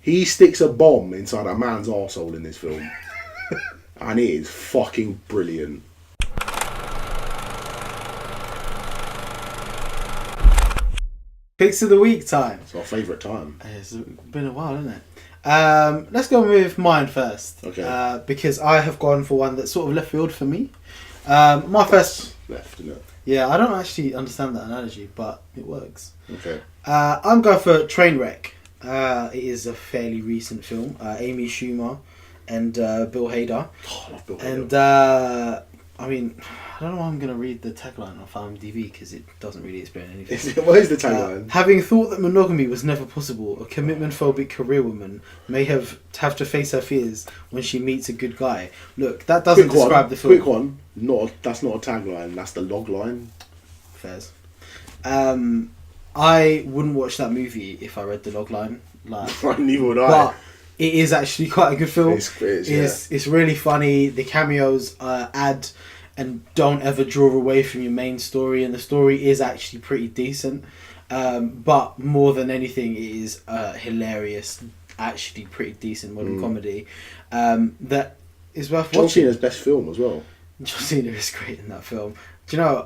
He sticks a bomb inside a man's arsehole in this film. And it is fucking brilliant. Picks of the week time. It's our favourite time. It's been a while, isn't it? Let's go with mine first. Okay. Because I have gone for one that's sort of left field for me. My first... Left, isn't it? Yeah, I don't actually understand that analogy, but it works. Okay. I'm going for Trainwreck. It is a fairly recent film. Amy Schumer and Bill Hader. Oh, I love Bill Hader. And I mean, I don't know why I'm going to read the tagline off IMDb because it doesn't really explain anything. What is the tagline? Having thought that monogamy was never possible, a commitment-phobic career woman may have to face her fears when she meets a good guy. Look, that doesn't describe the film. Quick one. That's not a tagline. That's the log line. Fairs. I wouldn't watch that movie if I read the log line. Neither would I. But it is actually quite a good film. It's really funny. The cameos add and don't ever draw away from your main story, and the story is actually pretty decent. But more than anything, it is hilarious, actually pretty decent modern comedy that is worth watching. John Cena's best film as well. John Cena is great in that film. Do you know?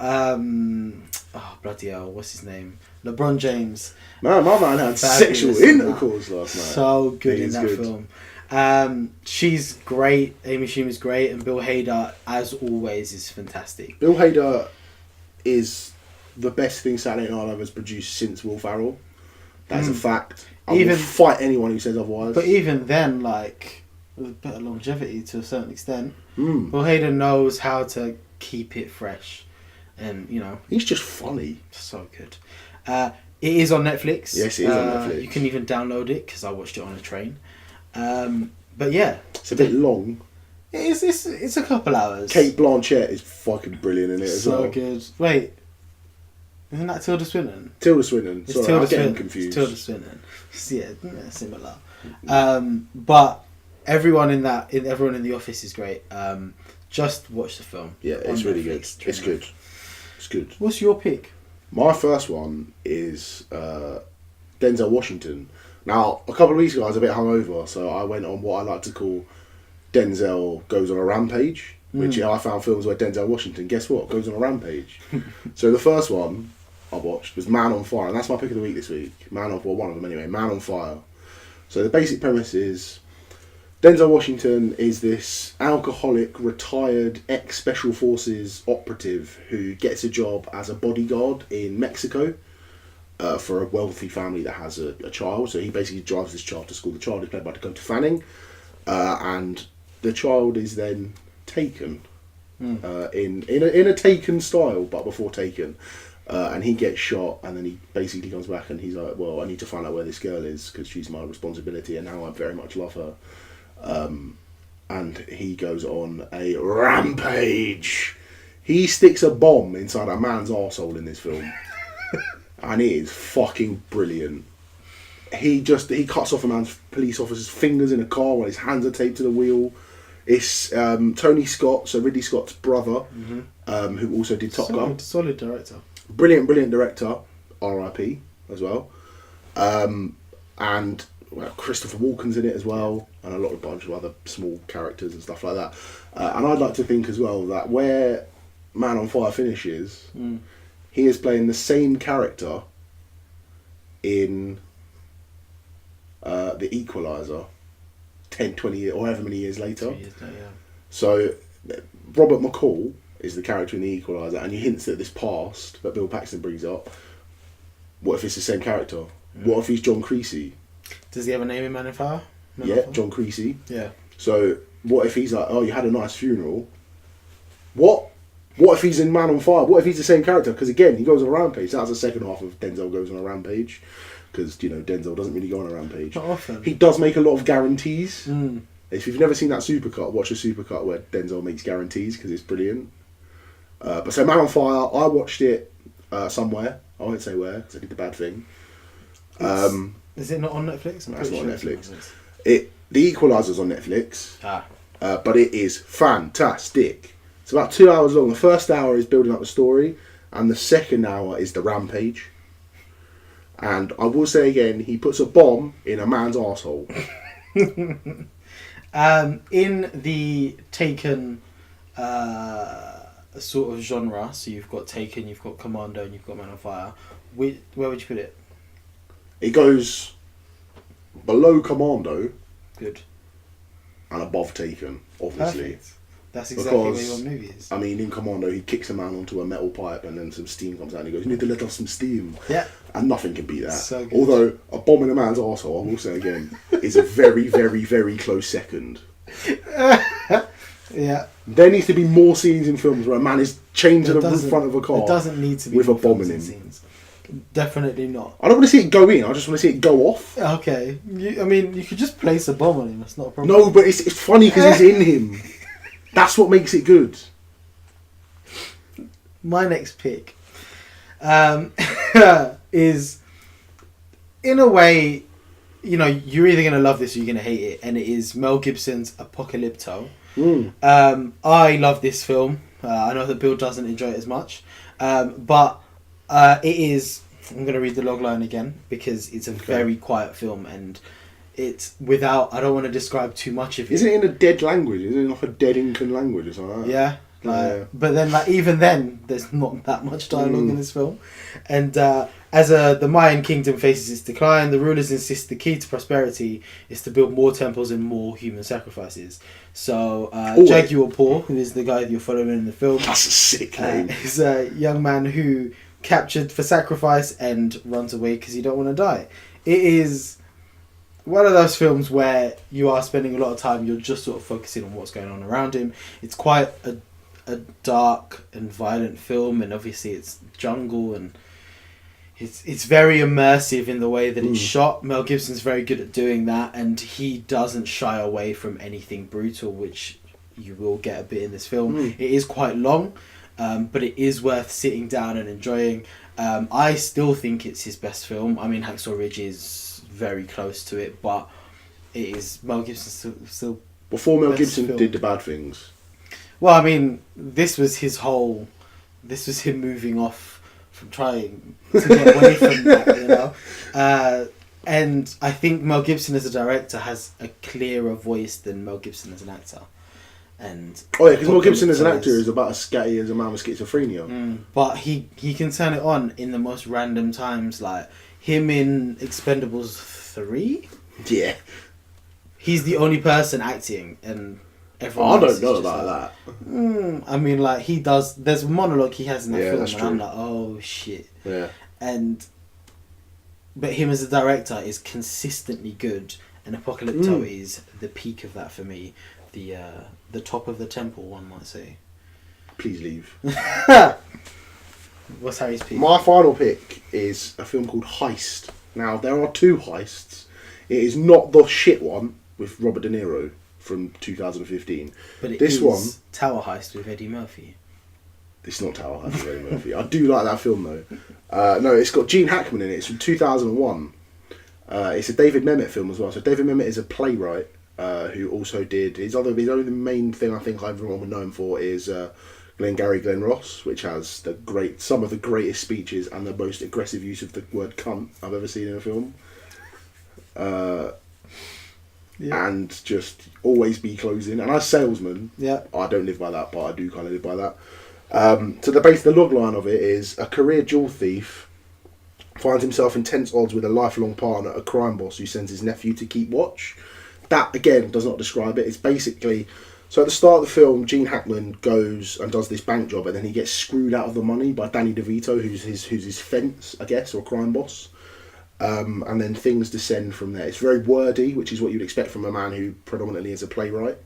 Oh bloody hell! What's his name? LeBron James. Man, my man had sexual intercourse last night. So good in that film. She's great. Amy Schumer's great, and Bill Hader, as always, is fantastic. Bill Hader is the best thing Saturday Night Live has produced since Will Ferrell. That's a fact. I will fight anyone who says otherwise. But even then, like, with a bit of longevity to a certain extent, Bill Hader knows how to keep it fresh, and he's just funny. So good. It is on Netflix. Yes, it is on Netflix. You can even download it because I watched it on a train. But yeah, it's a bit long. It's a couple hours. Kate Blanchett is fucking brilliant in it as well. So good. Wait, isn't that Tilda Swinton? Tilda Swinton. It's Sorry, Tilda I'm getting Swinton. confused. It's Tilda Swinton. Yeah, similar. But everyone in the office is great. Just watch the film. Yeah, it's really good. It's good. It's good. What's your pick? My first one is Denzel Washington. Now, a couple of weeks ago I was a bit hungover, so I went on what I like to call Denzel Goes on a Rampage, which I found films where Denzel Washington, guess what, goes on a rampage. So the first one I watched was Man on Fire, and that's my pick of the week this week. One of them anyway, Man on Fire. So the basic premise is Denzel Washington is this alcoholic, retired ex-Special Forces operative who gets a job as a bodyguard in Mexico for a wealthy family that has a child. So he basically drives this child to school. The child is played by Dakota Fanning, and the child is then taken in a Taken style, but before Taken. And he gets shot, and then he basically comes back and he's like, well, I need to find out where this girl is because she's my responsibility and now I very much love her. And he goes on a rampage. He sticks a bomb inside a man's arsehole in this film. And it is fucking brilliant. He cuts off a man's police officer's fingers in a car while his hands are taped to the wheel. It's Tony Scott, so Ridley Scott's brother, who also did Top Gun. Solid director. Brilliant director, R.I.P. as well. And Christopher Walken's in it as well, and a bunch of other small characters and stuff like that. And I'd like to think as well that where Man on Fire finishes, he is playing the same character in The Equalizer 10, 20 years, or however many years later. 2 years later, yeah. So Robert McCall is the character in The Equalizer, and he hints at this past that Bill Paxton brings up. What if it's the same character? What if he's John Creasy? Does he have a name in Man on Fire? John Creasy. Yeah. So what if he's like, oh, you had a nice funeral? What if he's in Man on Fire? What if he's the same character? Because again, he goes on a rampage. That's the second half of Denzel Goes on a Rampage. Because, Denzel doesn't really go on a rampage. Not often. He does make a lot of guarantees. If you've never seen that supercut, watch a supercut where Denzel makes guarantees because it's brilliant. But so Man on Fire, I watched it somewhere. I won't say where because I did the bad thing. Is it not on Netflix? That's not on Netflix. The Equalizer's on Netflix. But it is fantastic. It's about 2 hours long. The first hour is building up the story, and the second hour is the rampage. And I will say again, he puts a bomb in a man's arsehole. In the Taken sort of genre, so you've got Taken, you've got Commando, and you've got Man on Fire. Where would you put it? It goes below Commando. Good. And above Taken, obviously. Perfect. That's exactly because, where your movie is. I mean, in Commando, he kicks a man onto a metal pipe and then some steam comes out and he goes, "You need to let off some steam." Yeah. And nothing can beat that. So good. Although, a bomb in a man's arsehole, I will say again, is a very, very, very close second. Yeah. There needs to be more scenes in films where a man is chained to the front of a car. It doesn't need to be with a bomb in him. scenes. Definitely not. I don't want to see it go in. I just want to see it go off. Okay. I mean, you could just place a bomb on him. That's not a problem. No, but it's funny because it's in him. That's what makes it good. My next pick is, in a way, you know, you're either going to love this or you're going to hate it, and it is Mel Gibson's Apocalypto. I love this film. I know that Bill doesn't enjoy it as much, but it is. I'm going to read the logline again because it's a very quiet film, and it's without. I don't want to describe too much of it. Isn't it in a dead language? Isn't it like a dead Incan language or something like that? Yeah. But then, even then, there's not that much dialogue in this film. And as the Mayan kingdom faces its decline, the rulers insist the key to prosperity is to build more temples and more human sacrifices. So Jaguar Paw, who is the guy that you're following in the film, that's a sick name. Is a young man who captured for sacrifice and runs away because he don't want to die. It is one of those films where you are spending a lot of time, you're just sort of focusing on what's going on around him. It's quite a dark and violent film, and obviously it's jungle, and it's very immersive in the way that it's shot. Mel Gibson's very good at doing that, and he doesn't shy away from anything brutal, which you will get a bit in this film. It is quite long, but it is worth sitting down and enjoying. I still think it's his best film. I mean, Hacksaw Ridge is very close to it, but it is Mel Gibson still before Mel Gibson did the bad things. Well, I mean, this was him moving off from trying to get away from that, you know. And I think Mel Gibson as a director has a clearer voice than Mel Gibson as an actor. And because Mel Gibson as an actor is about as scatty as a man with schizophrenia. But he can turn it on in the most random times, like him in Expendables 3. Yeah. He's the only person acting, and I don't know about that. I mean, like, he does. There's a monologue he has in that film, that's and true. I'm like, oh shit. Yeah. But him as a director is consistently good, and Apocalypto is the peak of that for me. The top of the temple, one might say. Please leave. What's Harry's pick? My final pick is a film called Heist. Now, there are two heists. It is not the shit one with Robert De Niro from 2015. But this one, Tower Heist with Eddie Murphy. It's not Tower Heist with Eddie Murphy. I do like that film though. No, it's got Gene Hackman in it. It's from 2001. It's a David Mamet film as well. So David Mamet is a playwright who also did his only main thing I think everyone would know him for is Glengarry Glen Ross, which has some of the greatest speeches and the most aggressive use of the word cunt I've ever seen in a film. And just always be closing. And as salesman, I don't live by that, but I do kind of live by that. So the log line of it is a career jewel thief finds himself in tense odds with a lifelong partner, a crime boss who sends his nephew to keep watch. That, again, does not describe it. It's basically... So at the start of the film, Gene Hackman goes and does this bank job, and then he gets screwed out of the money by Danny DeVito, who's his fence, I guess, or crime boss. And then things descend from there. It's very wordy, which is what you'd expect from a man who predominantly is a playwright.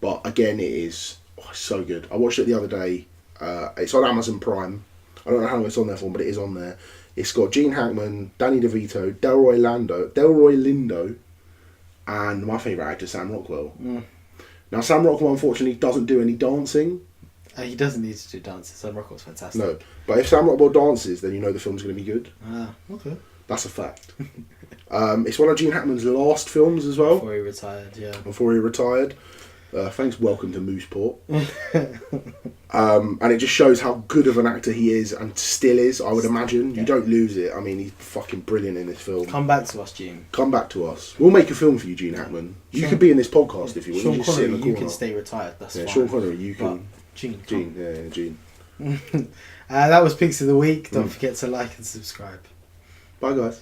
But again, it is so good. I watched it the other day. It's on Amazon Prime. I don't know how long it's on there for, but it is on there. It's got Gene Hackman, Danny DeVito, Delroy Lindo, and my favourite actor, Sam Rockwell. Now, Sam Rockwell, unfortunately, doesn't do any dancing. He doesn't need to do dances. Sam Rockwell's fantastic. No, but if Sam Rockwell dances, then you know the film's going to be good. Okay. That's a fact. It's one of Gene Hackman's last films as well. Before he retired, yeah. Before he retired. Thanks, welcome to Mooseport. And it just shows how good of an actor he is and still is, I would imagine. Yeah. You don't lose it. I mean, he's fucking brilliant in this film. Come back to us, Gene. Come back to us. We'll make a film for you, Gene Hackman. You could be in this podcast if you want. Sean You just sit in Connery, the you corner. can stay retired. That's fine. Sean Connery, you can. But Gene. Gene, yeah, Gene. That was Picks of the Week. Don't forget to like and subscribe. Bye, guys.